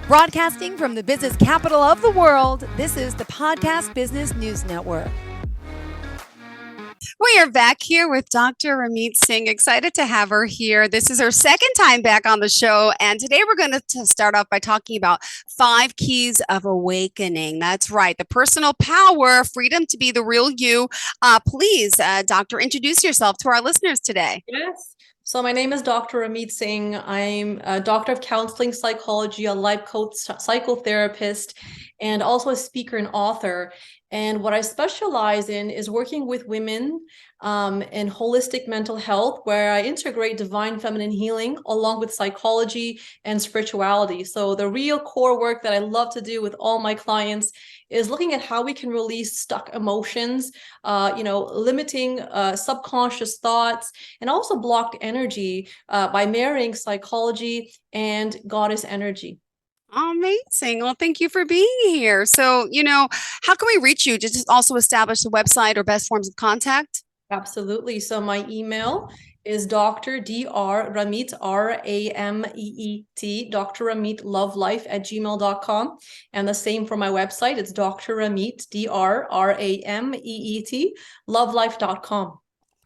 Broadcasting from the business capital of the world, this is the Podcast Business News Network. We are back here with Dr. Rameet Singh. Excited to have her here. This is her second time back on the show. And today we're going to start off by talking about 5 keys of awakening. That's right. The personal power, freedom to be the real you. Please, Doctor, introduce yourself to our listeners today. Yes. So my name is Dr. Rameet Singh. I'm a doctor of counseling psychology, a life coach, psychotherapist, and also a speaker and author. And what I specialize in is working with women in holistic mental health, where I integrate divine feminine healing along with psychology and spirituality. So the real core work that I love to do with all my clients is looking at how we can release stuck emotions, limiting subconscious thoughts, and also blocked energy by marrying psychology and goddess energy. Amazing. Well, thank you for being here. So, how can we reach you? Just also establish the website or best forms of contact? Absolutely. So my email is Dr. Rameet, Rameet, Dr. Rameet lovelife@gmail.com. And the same for my website. It's Dr. Rameet, Rameet, lovelife.com.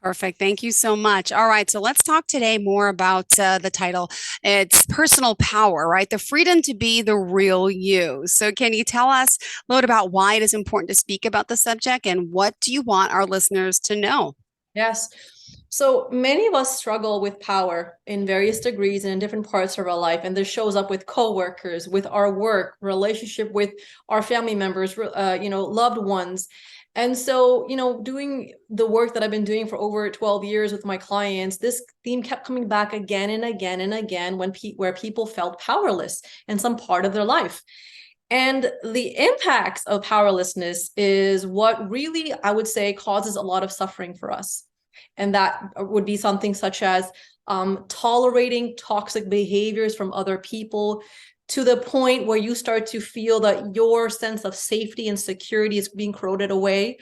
Perfect. Thank you so much. All right. So let's talk today more about the title. It's personal power, right? The freedom to be the real you. So can you tell us a little about why it is important to speak about the subject and what do you want our listeners to know? Yes. So many of us struggle with power in various degrees and in different parts of our life. And this shows up with coworkers, with our work, relationship with our family members, loved ones. And so, doing the work that I've been doing for over 12 years with my clients, this theme kept coming back again and again and again where people felt powerless in some part of their life. And the impacts of powerlessness is what really, I would say, causes a lot of suffering for us. And that would be something such as tolerating toxic behaviors from other people, to the point where you start to feel that your sense of safety and security is being corroded away.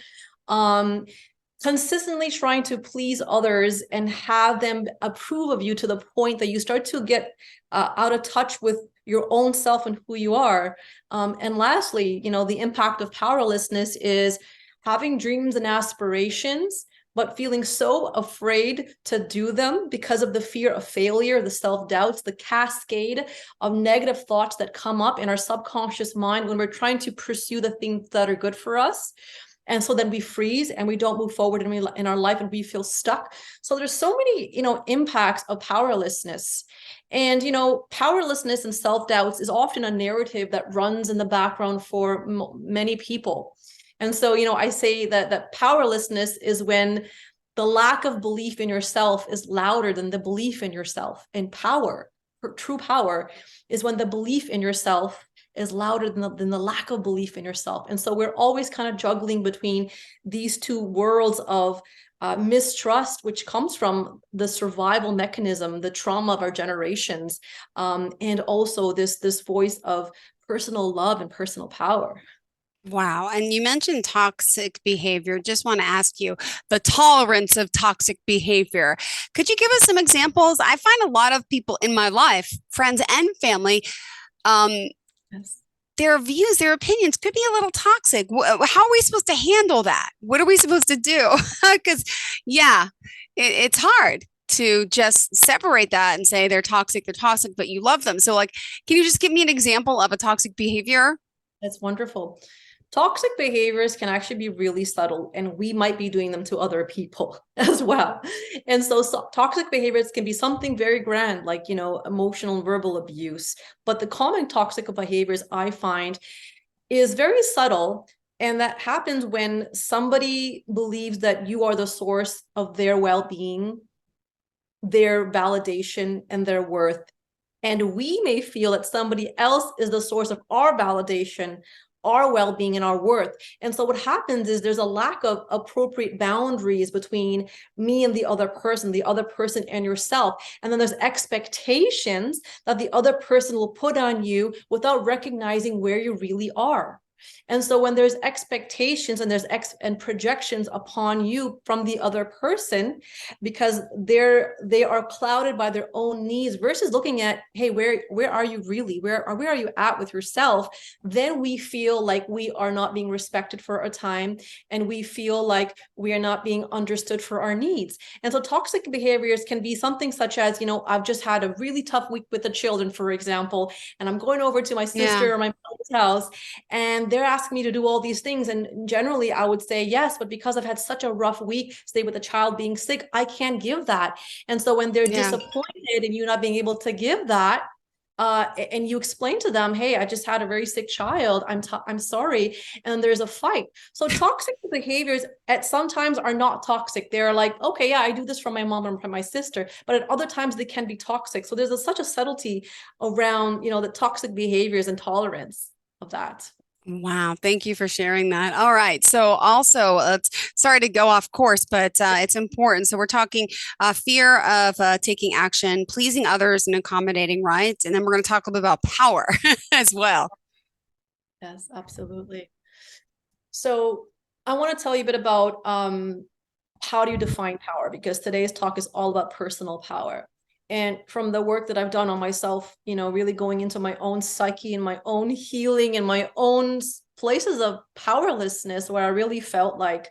Consistently trying to please others and have them approve of you to the point that you start to get out of touch with your own self and who you are. And lastly, the impact of powerlessness is having dreams and aspirations, but feeling so afraid to do them because of the fear of failure, the self-doubts, the cascade of negative thoughts that come up in our subconscious mind when we're trying to pursue the things that are good for us. And so then we freeze and we don't move forward in our life and we feel stuck. So there's so many, impacts of powerlessness. And, powerlessness and self-doubts is often a narrative that runs in the background for many people. And so, I say that powerlessness is when the lack of belief in yourself is louder than the belief in yourself. And power, true power, is when the belief in yourself is louder than the lack of belief in yourself. And so we're always kind of juggling between these two worlds of mistrust, which comes from the survival mechanism, the trauma of our generations, and also this voice of personal love and personal power. Wow. And you mentioned toxic behavior. Just want to ask you the tolerance of toxic behavior. Could you give us some examples? I find a lot of people in my life, friends and family, Yes. their views, their opinions could be a little toxic. How are we supposed to handle that? What are we supposed to do? Because, it's hard to just separate that and say they're toxic, but you love them. So, can you just give me an example of a toxic behavior? That's wonderful. Toxic behaviors can actually be really subtle, and we might be doing them to other people as well. And so toxic behaviors can be something very grand, like, emotional and verbal abuse. But the common toxic behaviors I find is very subtle. And that happens when somebody believes that you are the source of their well-being, their validation, and their worth. And we may feel that somebody else is the source of our validation, our well-being, and our worth. And so what happens is there's a lack of appropriate boundaries between me and the other person and yourself. And then there's expectations that the other person will put on you without recognizing where you really are. And so when there's expectations and there's and projections upon you from the other person, because they are clouded by their own needs versus looking at, hey, where are you really? Where are you at with yourself? Then we feel like we are not being respected for our time, and we feel like we are not being understood for our needs. And so toxic behaviors can be something such as, I've just had a really tough week with the children, for example, and I'm going over to my sister or my mom's house, and they're asking me to do all these things. And generally I would say yes, but because I've had such a rough week, say with a child being sick, I can't give that. And so when they're disappointed in you not being able to give that, and you explain to them, hey, I just had a very sick child, I'm sorry, and there's a fight. So toxic behaviors at sometimes are not toxic. They're like, okay, yeah, I do this from my mom and from my sister, but at other times they can be toxic. So there's such a subtlety around, the toxic behaviors and tolerance of that. Wow. Thank you for sharing that. All right. So also, sorry to go off course, but it's important. So we're talking fear of taking action, pleasing others and accommodating, right? And then we're going to talk a little bit about power as well. Yes, absolutely. So I want to tell you a bit about how do you define power? Because today's talk is all about personal power. And from the work that I've done on myself, really going into my own psyche and my own healing and my own places of powerlessness where I really felt like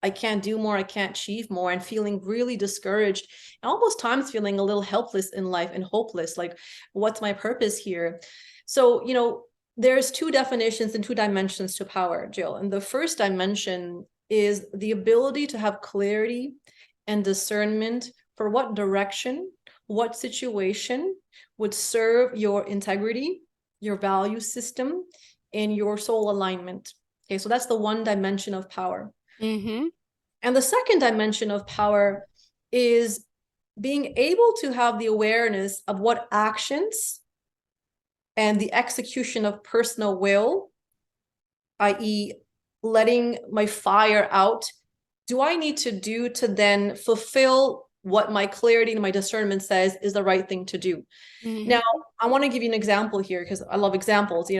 I can't do more, I can't achieve more, and feeling really discouraged, and almost times feeling a little helpless in life and hopeless, like, what's my purpose here? So, there's two definitions and two dimensions to power, Jill. And the first dimension is the ability to have clarity and discernment for what direction, what situation would serve your integrity, your value system, and your soul alignment. Okay, so that's the one dimension of power. Mm-hmm. And the second dimension of power is being able to have the awareness of what actions and the execution of personal will, i.e., letting my fire out, do I need to do to then fulfill what my clarity and my discernment says is the right thing to do? Mm-hmm. Now, I want to give you an example here because I love examples.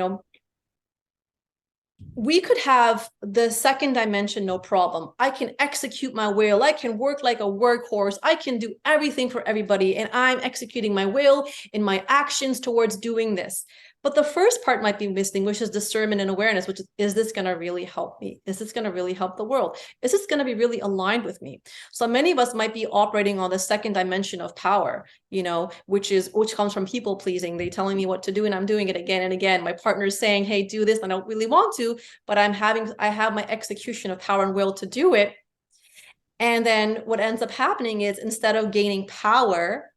We could have the second dimension, no problem. I can execute my will. I can work like a workhorse. I can do everything for everybody. And I'm executing my will in my actions towards doing this. But the first part might be missing, which is discernment and awareness, which is this going to really help me? Is this going to really help the world? Is this going to be really aligned with me? So many of us might be operating on the second dimension of power, which comes from people pleasing. They're telling me what to do and I'm doing it again and again. My partner is saying, hey, do this. And I don't really want to, but I have my execution of power and will to do it. And then what ends up happening is instead of gaining power,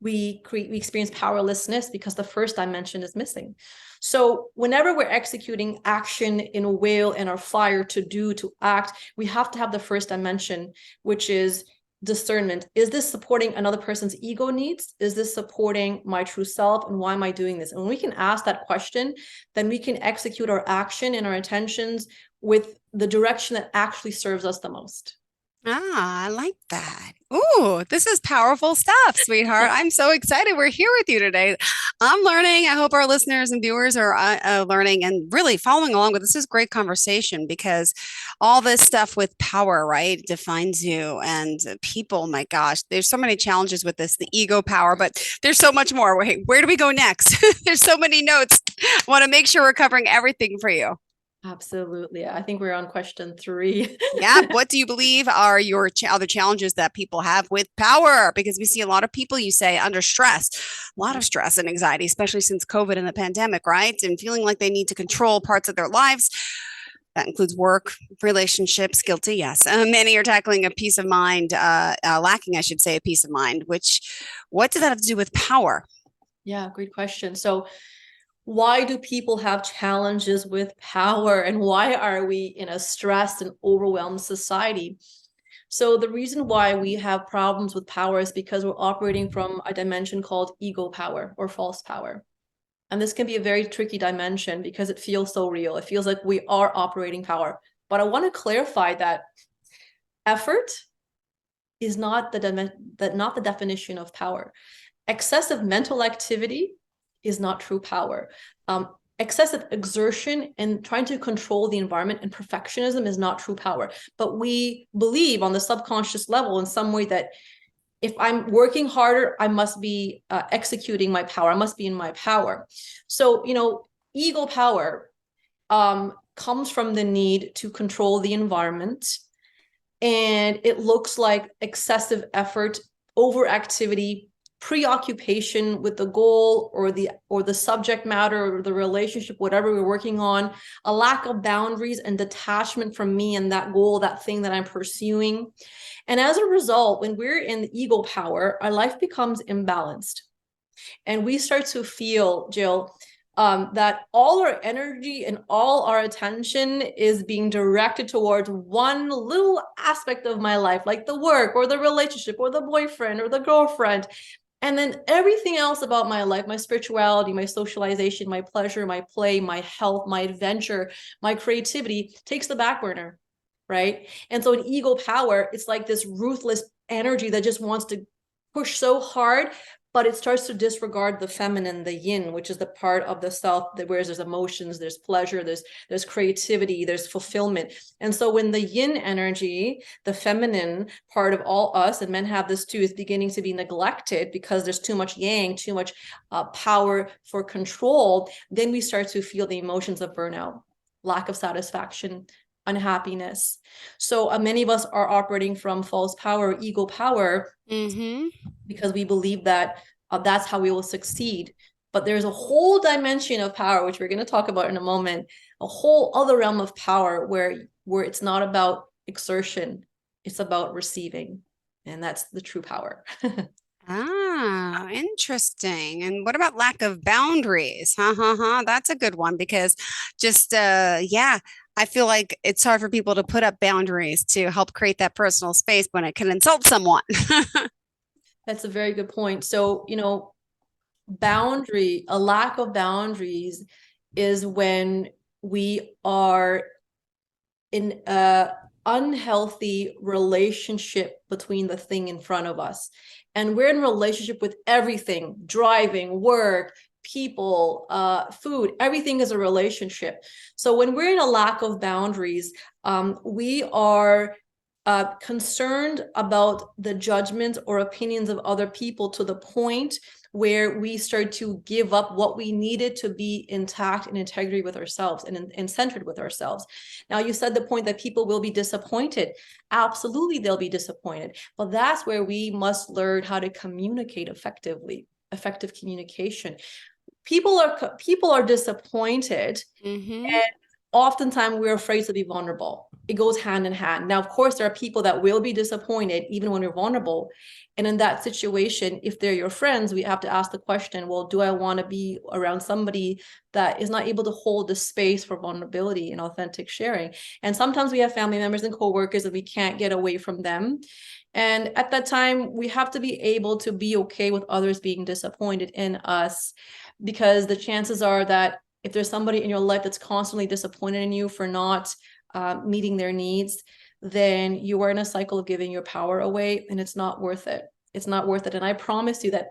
we experience powerlessness because the first dimension is missing. So whenever we're executing action in a will and our fire to act, we have to have the first dimension, which is discernment. Is this supporting another person's ego needs? Is this supporting my true self? And why am I doing this? And when we can ask that question, then we can execute our action and our intentions with the direction that actually serves us the most. Ah, I like that. Ooh, this is powerful stuff, sweetheart. I'm so excited we're here with you today. I'm learning. I hope our listeners and viewers are learning and really following along with this. Is great conversation because all this stuff with power, right, defines you and people. My gosh, there's so many challenges with this, the ego power, but there's so much more. Where do we go next? There's so many notes. I want to make sure we're covering everything for you. Absolutely. I think we're on question 3. Yeah. What do you believe are your other challenges that people have with power? Because we see a lot of people, you say, under stress, a lot of stress and anxiety, especially since COVID and the pandemic, right? And feeling like they need to control parts of their lives. That includes work, relationships, guilty, yes. Many are tackling a peace of mind, lacking, I should say, a peace of mind, what does that have to do with power? Yeah, great question. So why do people have challenges with power and why are we in a stressed and overwhelmed society? So the reason why we have problems with power is because we're operating from a dimension called ego power or false power. And this can be a very tricky dimension because it feels so real. It feels like we are operating power. But I want to clarify that effort is not the definition of power. Excessive mental activity is not true power. excessive exertion and trying to control the environment and perfectionism is not true power. But we believe on the subconscious level in some way that if I'm working harder, I must be executing my power. I must be in my power. So, ego power comes from the need to control the environment. And it looks like excessive effort, overactivity, preoccupation with the goal or the subject matter or the relationship, whatever we're working on, a lack of boundaries and detachment from me and that goal, that thing that I'm pursuing. And as a result, when we're in ego power, our life becomes imbalanced. And we start to feel, Jill, that all our energy and all our attention is being directed towards one little aspect of my life, like the work or the relationship or the boyfriend or the girlfriend. And then everything else about my life, my spirituality, my socialization, my pleasure, my play, my health, my adventure, my creativity takes the back burner, right? And so in ego power, it's like this ruthless energy that just wants to push so hard, but it starts to disregard the feminine, the yin, which is the part of the self that where there's emotions, there's pleasure, there's creativity, there's fulfillment. And so when the yin energy, the feminine part of all us, and men have this too, is beginning to be neglected because there's too much yang, too much power for control, then we start to feel the emotions of burnout, lack of satisfaction, unhappiness. So many of us are operating from false power, ego power, because we believe that that's how we will succeed. But there's a whole dimension of power, which we're going to talk about in a moment, a whole other realm of power where it's not about exertion, it's about receiving. And that's the true power. Ah, interesting. And what about lack of boundaries? That's a good one because just yeah, I feel like it's hard for people to put up boundaries to help create that personal space when it can insult someone. That's a very good point. So, a lack of boundaries is when we are in a unhealthy relationship between the thing in front of us. And we're in relationship with everything, driving, work, people, food, everything is a relationship. So when we're in a lack of boundaries, we are concerned about the judgment or opinions of other people to the point where we start to give up what we needed to be intact and integrity with ourselves and centered with ourselves. Now, you said the point that people will be disappointed. Absolutely, they'll be disappointed. But that's where we must learn how to communicate effectively, effective communication. People are disappointed, and oftentimes we're afraid to be vulnerable. It goes hand in hand. Now, of course, there are people that will be disappointed even when you're vulnerable. And in that situation, if they're your friends, we have to ask the question, well, do I want to be around somebody that is not able to hold the space for vulnerability and authentic sharing? And sometimes we have family members and coworkers and we can't get away from them. And at that time, we have to be able to be okay with others being disappointed in us, because the chances are that if there's somebody in your life that's constantly disappointed in you for not meeting their needs, then you are in a cycle of giving your power away, and it's not worth it. It's not worth it. And I promise you that,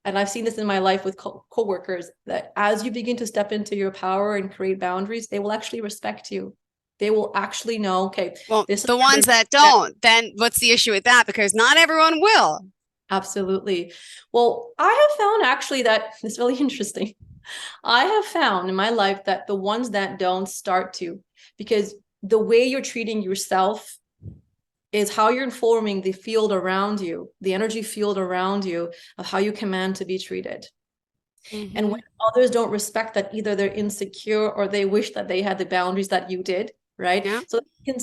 and I've seen this in my life with coworkers, that as you begin to step into your power and create boundaries, they will actually respect you. They will actually know, okay, Well, this is the ones that don't, then what's the issue with that? Because not everyone will. Absolutely. Well, I have found actually that it's really interesting. I have found in my life that the ones that don't start to, because the way you're treating yourself is how you're informing the field around you, the energy field around you, of how you command to be treated. And when others don't respect that, either they're insecure or they wish that they had the boundaries that you did, right? Yeah. So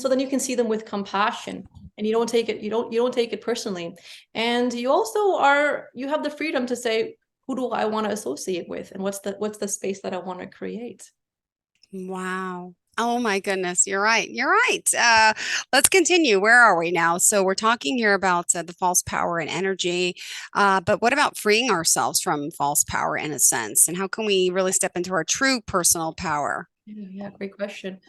then you can see them with compassion, and you don't take it personally. And you have the freedom to say, who do I want to associate with, and what's the space that I want to create? Wow. Oh my goodness, you're right. You're right. Let's continue. Where are we now? So we're talking here about the false power and energy, but what about freeing ourselves from false power in a sense? And how can we really step into our true personal power? Yeah, great question.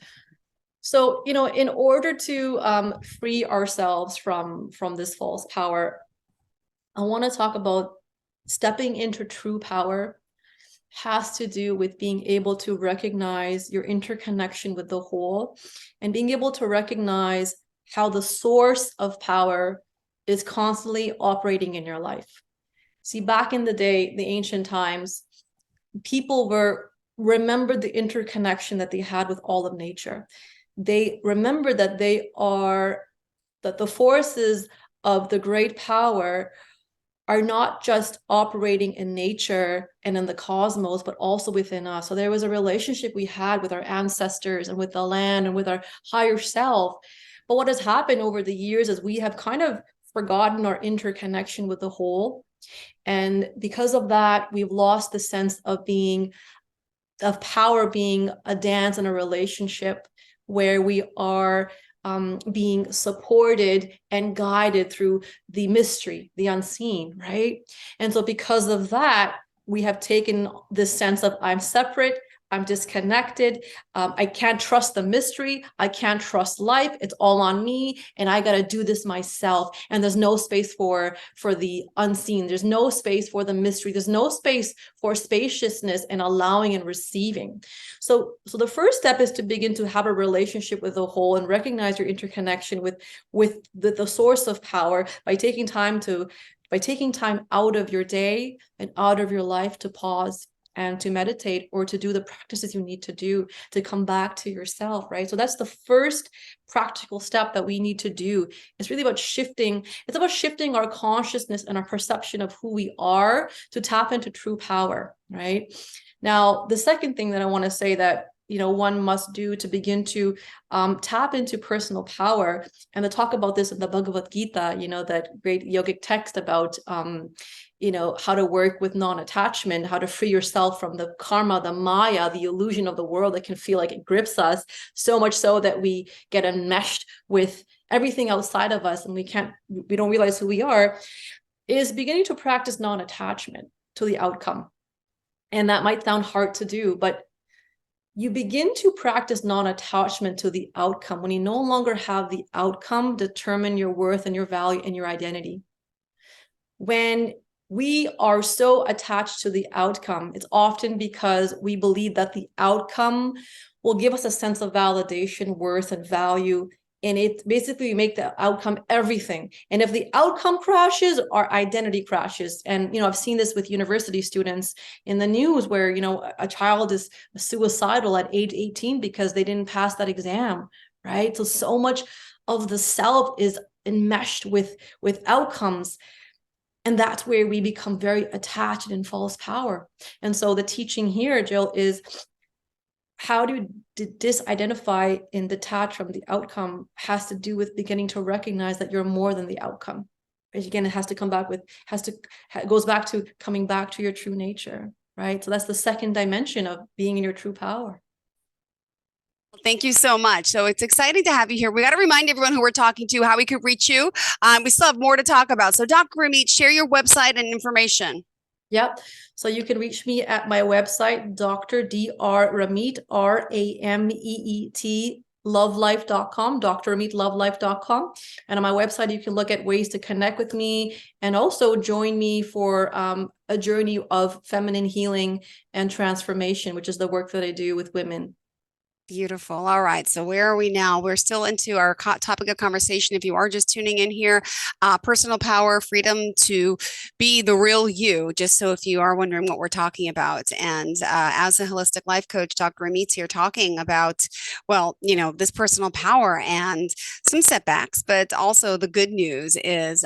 So, in order to free ourselves from this false power, I want to talk about stepping into true power has to do with being able to recognize your interconnection with the whole and being able to recognize how the source of power is constantly operating in your life. See, back in the day, the ancient times, people remembered the interconnection that they had with all of nature. They remembered that that the forces of the great power are not just operating in nature and in the cosmos, but also within us. So there was a relationship we had with our ancestors and with the land and with our higher self. But what has happened over the years is we have kind of forgotten our interconnection with the whole. And because of that, we've lost the sense of power being a dance and a relationship where we are being supported and guided through the mystery, the unseen, right? And so because of that, we have taken this sense of I'm separate, I'm disconnected, I can't trust the mystery, I can't trust life, it's all on me, and I got to do this myself. And there's no space for the unseen, there's no space for the mystery, there's no space for spaciousness and allowing and receiving. So the first step is to begin to have a relationship with the whole and recognize your interconnection with the source of power by taking time out of your day and out of your life to pause and to meditate or to do the practices you need to do to come back to yourself, right? So that's the first practical step that we need to do. It's really about shifting. It's about shifting our consciousness and our perception of who we are to tap into true power, right? Now, the second thing that I want to say that one must do to begin to tap into personal power, and to talk about this in the Bhagavad Gita, that great yogic text about how to work with non-attachment, how to free yourself from the karma, the maya, the illusion of the world that can feel like it grips us so much so that we get enmeshed with everything outside of us and we don't realize who we are, is beginning to practice non-attachment to the outcome. And that might sound hard to do, but you begin to practice non-attachment to the outcome when you no longer have the outcome determine your worth and your value and your identity. When we are so attached to the outcome, it's often because we believe that the outcome will give us a sense of validation, worth, and value. And it basically make the outcome everything. And if the outcome crashes, our identity crashes. And, I've seen this with university students in the news where, a child is suicidal at age 18 because they didn't pass that exam, right? So much of the self is enmeshed with outcomes. And that's where we become very attached in false power. And so the teaching here, Jill, is how to disidentify and detach from the outcome has to do with beginning to recognize that you're more than the outcome. Again, it goes back to coming back to your true nature, right? So that's the second dimension of being in your true power. Thank you so much. So it's exciting to have you here. We got to remind everyone who we're talking to how we could reach you. We still have more to talk about. So Dr. Rameet, share your website and information. Yep. So you can reach me at my website, Dr. Rameet, Rameet, lovelife.com, drrameetlovelife.com. And on my website, you can look at ways to connect with me and also join me for a journey of feminine healing and transformation, which is the work that I do with women. Beautiful. All right. So where are we now? We're still into our topic of conversation. If you are just tuning in here, personal power, freedom to be the real you, just so if you are wondering what we're talking about. And as a holistic life coach, Dr. Rameet's here talking about, this personal power and some setbacks, but also the good news is,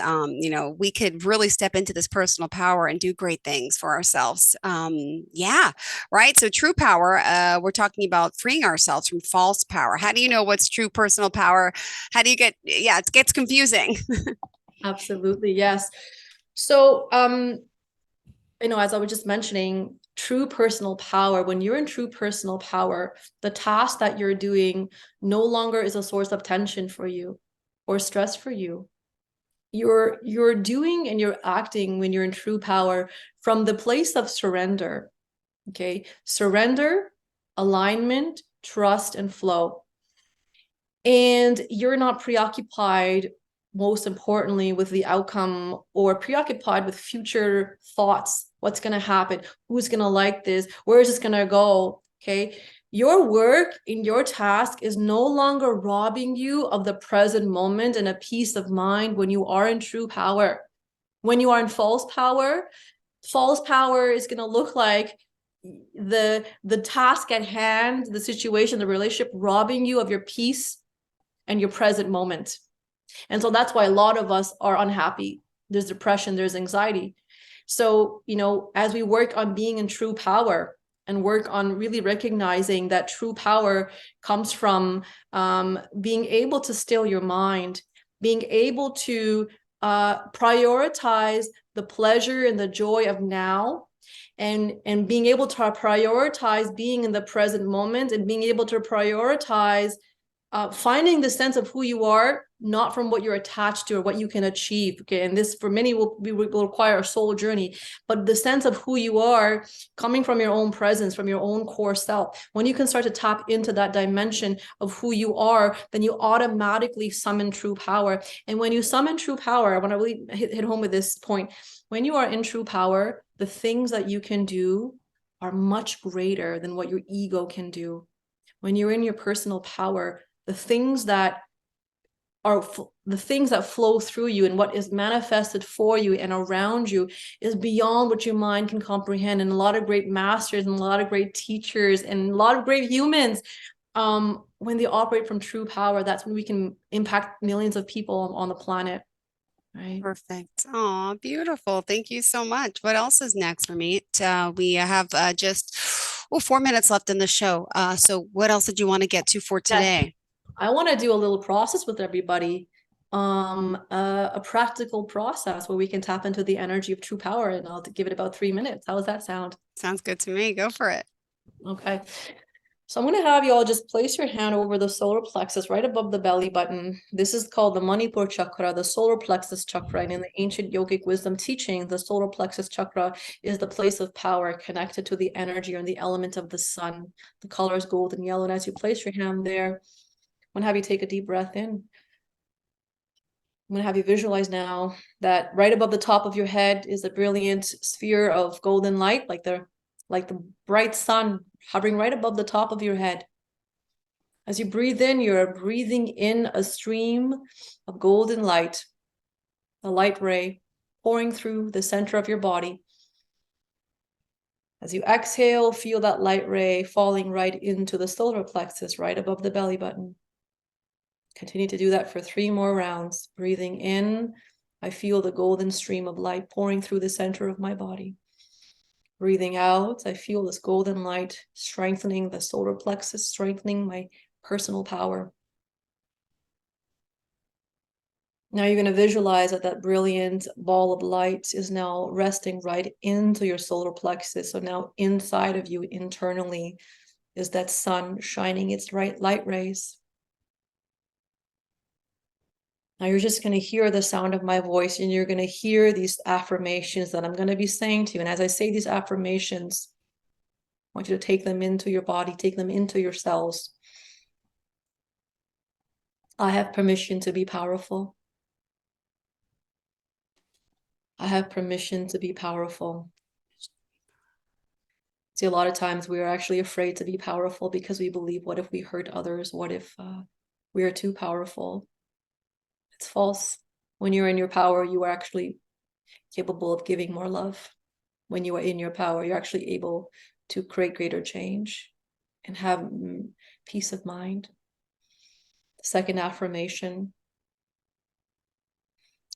we could really step into this personal power and do great things for ourselves. Right. So true power, we're talking about freeing ourselves from false power. How do you know what's true personal power? How do you it gets confusing. Absolutely. Yes. So, as I was just mentioning, true personal power, when you're in true personal power, the task that you're doing no longer is a source of tension for you or stress for you. You're doing and you're acting when you're in true power from the place of surrender. Okay. Surrender, alignment, trust, and flow. And you're not preoccupied, most importantly, with the outcome or preoccupied with future thoughts What's going to happen? Who's going to like this? Where is this going to go? Okay. Your work in your task is no longer robbing you of the present moment and a peace of mind when you are in true power. When you are in false power is going to look like the task at hand, the situation, the relationship robbing you of your peace and your present moment. And so that's why a lot of us are unhappy. There's depression, there's anxiety. So, as we work on being in true power and work on really recognizing that true power comes from being able to still your mind, being able to prioritize the pleasure and the joy of now, and being able to prioritize being in the present moment, and being able to prioritize finding the sense of who you are, not from what you're attached to or what you can achieve. Okay. And this for many will require a soul journey, but the sense of who you are coming from your own presence, from your own core self. When you can start to tap into that dimension of who you are, then you automatically summon true power. And when you summon true power, I want to really hit home with this point. When you are in true power, the things that you can do are much greater than what your ego can do. When you're in your personal power, the things that flow through you and what is manifested for you and around you is beyond what your mind can comprehend. And a lot of great masters and a lot of great teachers and a lot of great humans, when they operate from true power, that's when we can impact millions of people on the planet. Right. Perfect. Oh, beautiful. Thank you so much. What else is next, Rameet? We have just 4 minutes left in the show. So what else did you want to get to for today? I want to do a little process with everybody, a practical process where we can tap into the energy of true power, and I'll give it about 3 minutes. How does that sound? Sounds good to me. Go for it. Okay. So I'm going to have you all just place your hand over the solar plexus right above the belly button. This is called the Manipur chakra, the solar plexus chakra. And in the ancient yogic wisdom teaching, the solar plexus chakra is the place of power connected to the energy and the element of the sun. The color is gold and yellow. And as you place your hand there, I'm going to have you take a deep breath in. I'm going to have you visualize now that right above the top of your head is a brilliant sphere of golden light, like the bright sun hovering right above the top of your head. As you breathe in, you're breathing in a stream of golden light, a light ray pouring through the center of your body. As you exhale, feel that light ray falling right into the solar plexus, right above the belly button. Continue to do that for 3 more rounds. Breathing in, I feel the golden stream of light pouring through the center of my body. Breathing out, I feel this golden light strengthening the solar plexus, strengthening my personal power. Now you're going to visualize that brilliant ball of light is now resting right into your solar plexus. So now inside of you, internally, is that sun shining its light rays. Now you're just going to hear the sound of my voice, and you're going to hear these affirmations that I'm going to be saying to you. And as I say these affirmations, I want you to take them into your body, take them into your cells. I have permission to be powerful. I have permission to be powerful. See, a lot of times we are actually afraid to be powerful because we believe, what if we hurt others? What if we are too powerful? It's false. When you're in your power, you are actually capable of giving more love. When you are in your power, you're actually able to create greater change and have peace of mind. The second affirmation: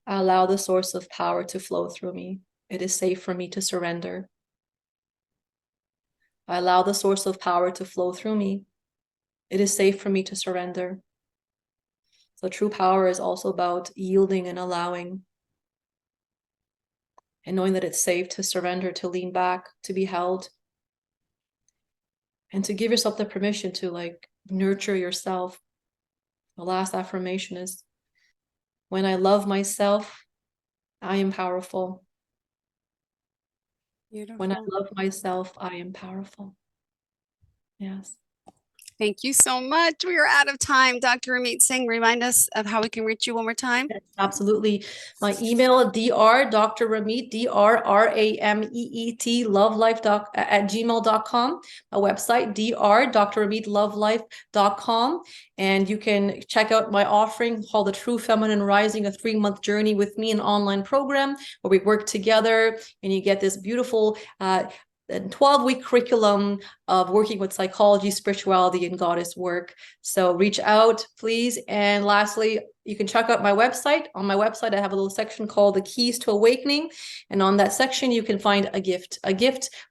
I allow the source of power to flow through me. It is safe for me to surrender. I allow the source of power to flow through me. It is safe for me to surrender. So true power is also about yielding and allowing, and knowing that it's safe to surrender, to lean back, to be held, and to give yourself the permission to nurture yourself. The last affirmation is, when I love myself, I am powerful. Beautiful. When I love myself, I am powerful. Yes. Thank you so much. We are out of time. Dr. Rameet Singh, remind us of how we can reach you one more time. Absolutely. My email, Dr. Rameet, DRRAMEET, lovelife@gmail.com. My website, drrameetlovelife.com. And you can check out my offering called The True Feminine Rising, a 3-month journey with me, an online program where we work together and you get this beautiful 12-week curriculum of working with psychology, spirituality, and goddess work. So reach out, please. And lastly, you can check out my website. On my website, I have a little section called The Keys to Awakening. And on that section, you can find a gift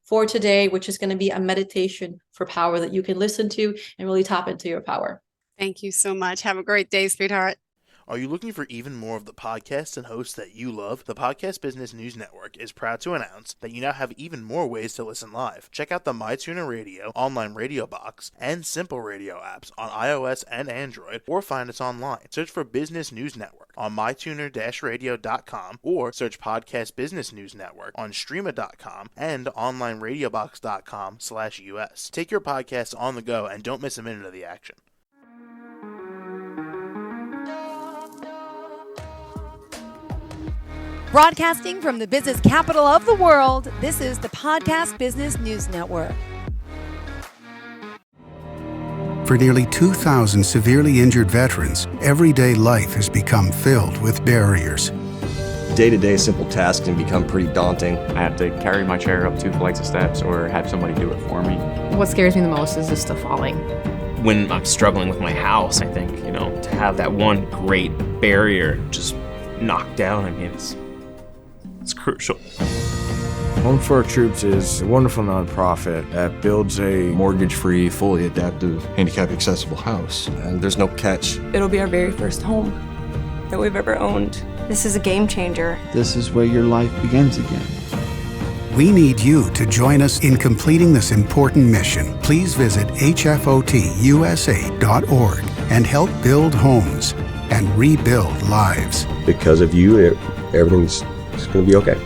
for today, which is going to be a meditation for power that you can listen to and really tap into your power. Thank you so much. Have a great day, sweetheart. Are you looking for even more of the podcasts and hosts that you love? The Podcast Business News Network is proud to announce that you now have even more ways to listen live. Check out the MyTuner Radio, online radio box, and Simple Radio apps on iOS and Android, or find us online. Search for Business News Network on mytuner-radio.com, or search Podcast Business News Network on streama.com and onlineradiobox.com/US. Take your podcasts on the go and don't miss a minute of the action. Broadcasting from the business capital of the world, this is the Podcast Business News Network. For nearly 2,000 severely injured veterans, everyday life has become filled with barriers. Day-to-day simple tasks can become pretty daunting. I have to carry my chair up 2 flights of steps or have somebody do it for me. What scares me the most is just the falling. When I'm struggling with my house, I think, to have that one great barrier just knocked down, it's crucial. Home for Our Troops is a wonderful nonprofit that builds a Mortgage-free, fully adaptive, handicap-accessible house. And there's no catch. It'll be our very first home that we've ever owned. This is a game changer. This is where your life begins again. We need you to join us in completing this important mission. Please visit hfotusa.org and help build homes and rebuild lives. Because of you, everything's going to be okay.